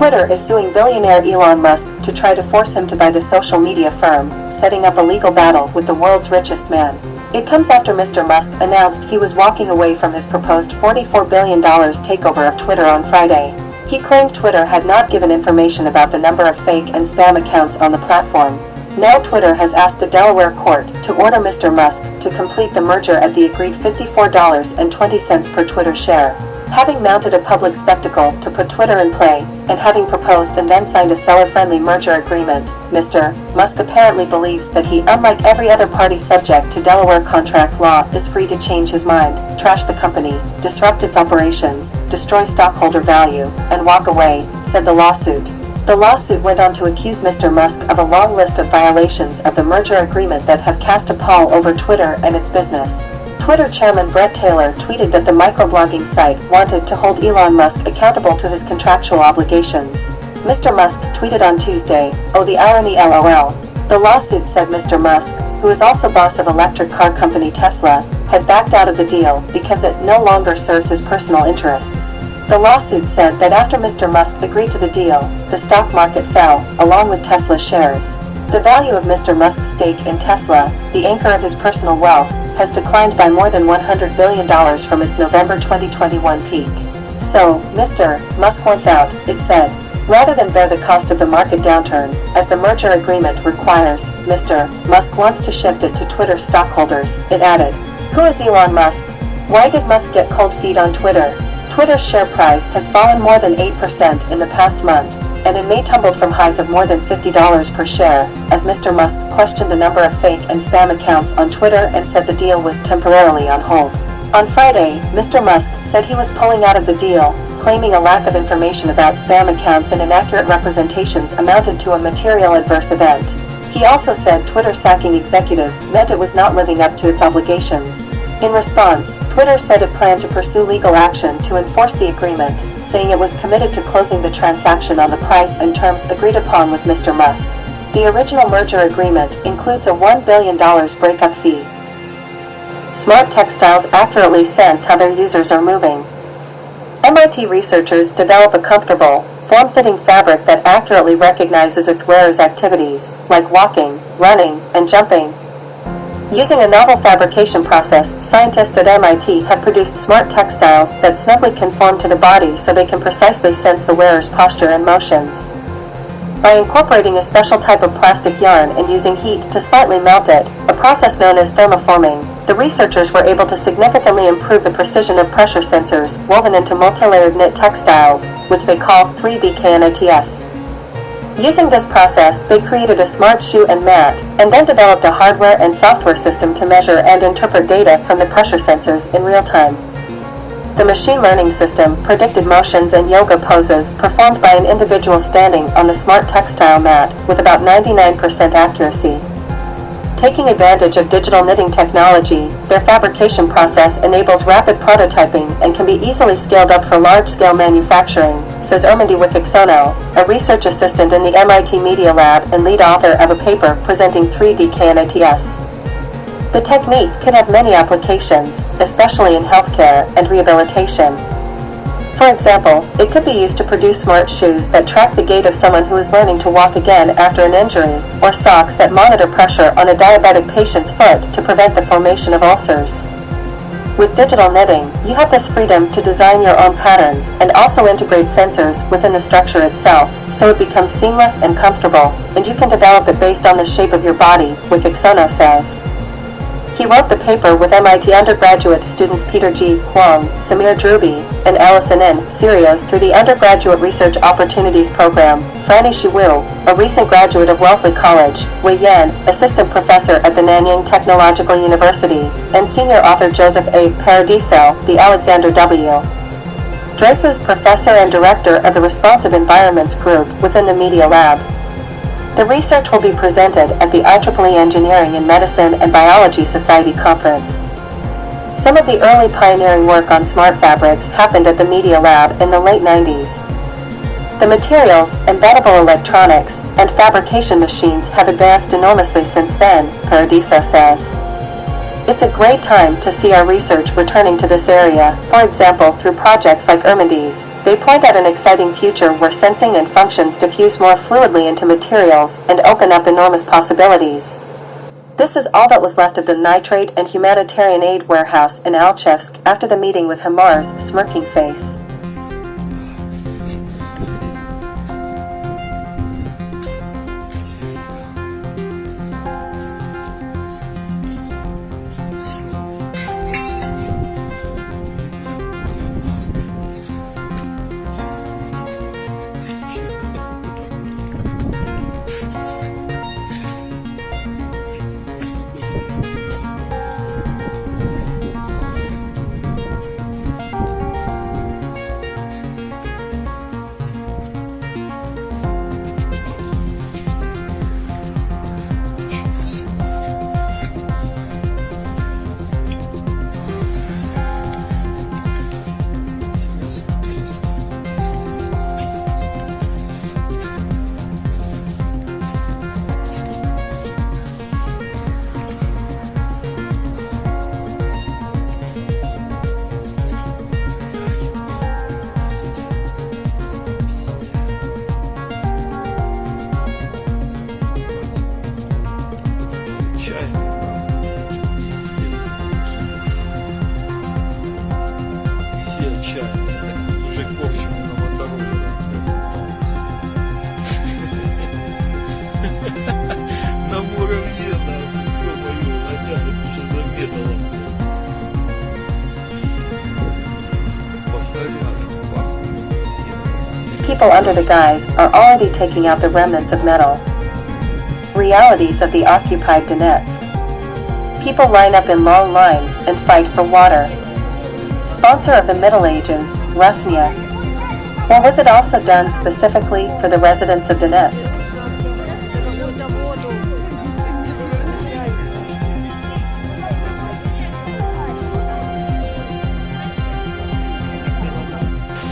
Twitter is suing billionaire Elon Musk to try to force him to buy the social media firm, setting up a legal battle with the world's richest man. It comes after Mr. Musk announced he was walking away from his proposed $44 billion takeover of Twitter on Friday. He claimed Twitter had not given information about the number of fake and spam accounts on the platform. Now Twitter has asked a Delaware court to order Mr. Musk to complete the merger at the agreed $54.20 per Twitter share. Having mounted a public spectacle to put Twitter in play, and having proposed and then signed a seller-friendly merger agreement, Mr. Musk apparently believes that he, unlike every other party subject to Delaware contract law, is free to change his mind, trash the company, disrupt its operations, destroy stockholder value, and walk away, said the lawsuit. The lawsuit went on to accuse Mr. Musk of a long list of violations of the merger agreement that have cast a pall over Twitter and its business. Twitter chairman Bret Taylor tweeted that the microblogging site wanted to hold Elon Musk accountable to his contractual obligations. Mr. Musk tweeted on Tuesday, "Oh, the irony LOL." The lawsuit said Mr. Musk, who is also boss of electric car company Tesla, had backed out of the deal because it no longer serves his personal interests. The lawsuit said that after Mr. Musk agreed to the deal, the stock market fell, along with Tesla shares. The value of Mr. Musk's stake in Tesla, the anchor of his personal wealth, has declined by more than $100 billion from its November 2021 peak. So, Mr. Musk wants out, it said. Rather than bear the cost of the market downturn, as the merger agreement requires, Mr. Musk wants to shift it to Twitter stockholders, it added. Who is Elon Musk? Why did Musk get cold feet on Twitter? Twitter's share price has fallen more than 8% in the past month, and in May tumbled from highs of more than $50 per share, as Mr. Musk questioned the number of fake and spam accounts on Twitter and said the deal was temporarily on hold. On Friday, Mr. Musk said he was pulling out of the deal, claiming a lack of information about spam accounts and inaccurate representations amounted to a material adverse event. He also said Twitter sacking executives meant it was not living up to its obligations. In response, Twitter said it planned to pursue legal action to enforce the agreement, saying it was committed to closing the transaction on the price and terms agreed upon with Mr. Musk. The original merger agreement includes a $1 billion breakup fee. Smart Textiles accurately sense how their users are moving. MIT researchers develop a comfortable, form-fitting fabric that accurately recognizes its wearer's activities, like walking, running, and jumping. Using a novel fabrication process, scientists at MIT have produced smart textiles that snugly conform to the body so they can precisely sense the wearer's posture and motions. By incorporating a special type of plastic yarn and using heat to slightly melt it, a process known as thermoforming, the researchers were able to significantly improve the precision of pressure sensors woven into multi-layered knit textiles, which they call 3D knits. Using this process, they created a smart shoe and mat, and then developed a hardware and software system to measure and interpret data from the pressure sensors in real time. The machine learning system predicted motions and yoga poses performed by an individual standing on the smart textile mat with about 99% accuracy. Taking advantage of digital knitting technology, their fabrication process enables rapid prototyping and can be easily scaled up for large-scale manufacturing, says Ermendi Wikiksono, a research assistant in the MIT Media Lab and lead author of a paper presenting 3D knits. The technique could have many applications, especially in healthcare and rehabilitation. For example, it could be used to produce smart shoes that track the gait of someone who is learning to walk again after an injury, or socks that monitor pressure on a diabetic patient's foot to prevent the formation of ulcers. With digital knitting, you have this freedom to design your own patterns and also integrate sensors within the structure itself, so it becomes seamless and comfortable, and you can develop it based on the shape of your body, Wikiksono says. He wrote the paper with MIT undergraduate students Peter G. Huang, Samir Drubi, and Allison N. Sirios through the Undergraduate Research Opportunities Program. Franny Shiwu, a recent graduate of Wellesley College, Wei Yan, assistant professor at the Nanyang Technological University, and senior author Joseph A. Paradiso, the Alexander W. Dreyfus professor and director of the Responsive Environments Group within the Media Lab. The research will be presented at the IEEE Engineering in Medicine and Biology Society Conference. Some of the early pioneering work on smart fabrics happened at the Media Lab in the late 90s. The materials, embeddable electronics, and fabrication machines have advanced enormously since then, Paradiso says. It's a great time to see our research returning to this area, for example through projects like Ermides. They point at an exciting future where sensing and functions diffuse more fluidly into materials and open up enormous possibilities. This is all that was left of the Nitrate and Humanitarian Aid Warehouse in Alchevsk after the meeting with Hamar's smirking face. People under the guise are already taking out the remnants of metal. Realities of the occupied Donetsk. People line up in long lines and fight for water. Sponsor of the Middle Ages, Rusnia. Or was it also done specifically for the residents of Donetsk?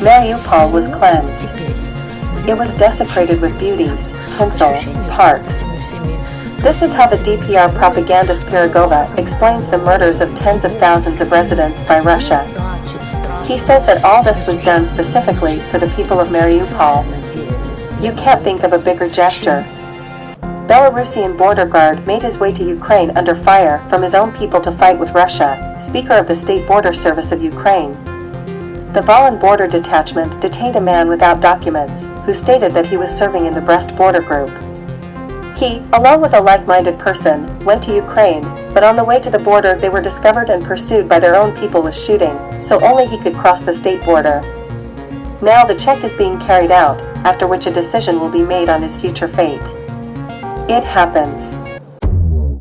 Mariupol was cleansed. It was desecrated with beauties, tinsel, parks. This is how the DPR propagandist Pirogova explains the murders of tens of thousands of residents by Russia. He says that all this was done specifically for the people of Mariupol. You can't think of a bigger gesture. Belarusian border guard made his way to Ukraine under fire from his own people to fight with Russia, Speaker of the State Border Service of Ukraine. The Volyn border detachment detained a man without documents, who stated that he was serving in the Brest border group. He, along with a like-minded person, went to Ukraine, but on the way to the border they were discovered and pursued by their own people with shooting, so only he could cross the state border. Now the check is being carried out, after which a decision will be made on his future fate. It happens.